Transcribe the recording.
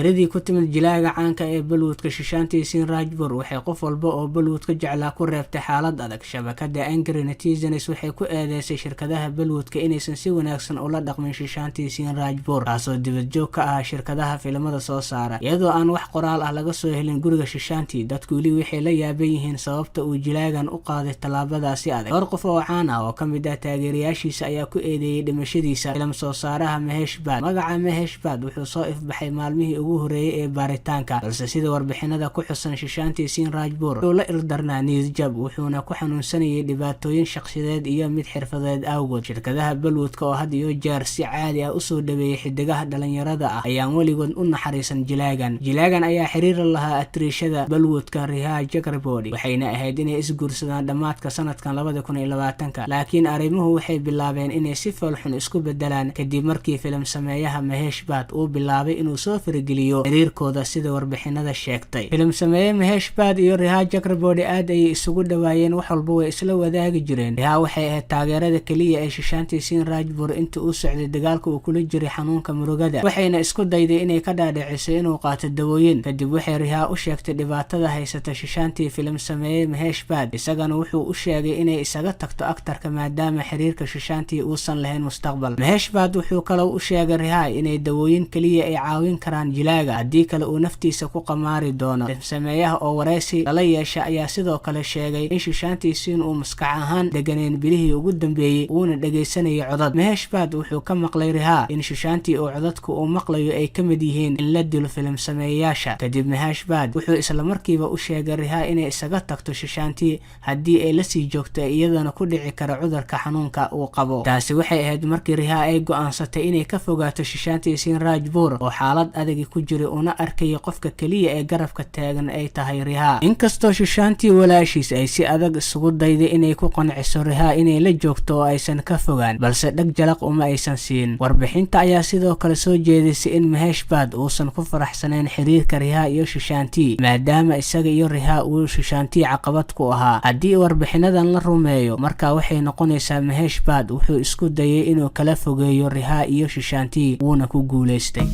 geeridii ku timid jilaaga caanka ee Bollywoodka Sushant Singh Rajput waxay qof walba oo Bollywoodka jeclaa ku reebtay xaalad adag. Shabakada Angry Netizens waxay ku eedeysay shirkadaha Bollywoodka inaysan si wanaagsan ula dhaqmin Sushant Singh Rajput, kaasoo dibad joog ka ah shirkadaha filimada soo saara. Iyadoo aan wax qoraal ah laga soo helin guriga Sushant, dadku weli waxay la yaaban yihiin sababta uu jilaagan u qaaday tallaabadaasi adag. Dhowr qof oo caan ah oo ka mid ah taageerayaashiisa ayaa ku eedeeyay dhimashadiisa filim soo saaraha Mahesh Bhatt. Magaca Mahesh Bhatt wuxuu soo ifbaxay maalmihii ugu horeeyay ee baaritaanka, balse sida warbixinada ku xusan Sushant Singh Rajput wuxuu la ildarnaa niyad jab, wuxuuna ku xanuunsanayay dhibaatooyin shakhsiyadeed iyo mid xirfadeed awgood. Shirkadaha Bollywoodka oo had iyo jeer si caadi ah usoo dhaweeyay xidigaha dhalinyarada ah ayaan weligood u naxariisan jilaagan ayaa xiriir lahaa atriishada Bollywoodka Riya Chakraborty, waxayna ahayd inay isguursadaan dhammaadka sanadkan 2020, laakiin arrimuhu waxay bilaabeen inay si foolxun isku bedelaan kadib markii filim sameeyaha Mahesh Bhatt uu bilaabay inuu soo farageliyo xiriirkooda sida warbixinada sheegtay. Filim sameeye Mahesh Bhatt iyo Riya Chakraborty aad ayay isugu dhawaayeen, wax walba way isla wadaagi jireen. Riya waxay ahayd taageerada kaliya ee Sushant Singh Rajput inta uu socday dagaalka uu kula jiray xanuunka murugada, waxayna isku dayday inay ka dhaadhiciso inuu qaato dawooyin. Kadib waxay Riya u sheegtay dhibaatada haysata Sushant. Filim sameeye Mahesh Bhatt isagana wuxuu u sheegay inay isaga tagto aktarka maadaama xiriirka Sushant uusan lahayn mustaqbal. Mahesh Bhatt wuxuu kaloo u sheegay Riya inay dawooyin kaliya ay caawin karaan jilaaga, haddii kale uu naftiisa ku qamaari doono. Filim sameeyaha oo wareysi lala yeesha ayaa sidoo kale sheegay in Sushant Singh uu maskax ahaan deganeen bilihii ugu dambeeyay uuna dhageysanayay codad. Mahesh Bhatt wuxuu ka maqlay Riya in Sushant oo codadka uu maqlayo ay ka mid yihiin in la dilo filim sameeyayaasha. Kadib Mahesh Bhatt wuxuu isla markiiba u sheegay Riya inay isaga tagto Sushant haddii ay la sii joogto iyadana ku dhici kara cudurka xanuunka uu qabo. Taasi waxay ahayd markii Riya ay go'aansatay inay ka fogaato Sushant Singh Rajput oo xaalad adag ku jiray una arkay qofka kaliya ee garabka taagan ay tahay Riya. Inkastoo Sushant walaashiis ay si adag isugu dayday inay ku qanciso Riya inay la joogto oo aysan ka fogaan, balse dhag jalaq uma aysan siin. Warbixinta ayaa sidoo kale soo jeedisay in Mahesh Bhatt uusan ku faraxsanayn xiriirka Riya iyo Sushant, maadaama isaga iyo Riya uu Sushant caqabad ku ahaa. Haddii warbixinadan la rumeeyo, markaa waxay noqonaysaa Mahesh Bhatt wuxuu isku dayay inuu kala fogeeyo Riya iyo Sushant, wuuna ku guuleystay.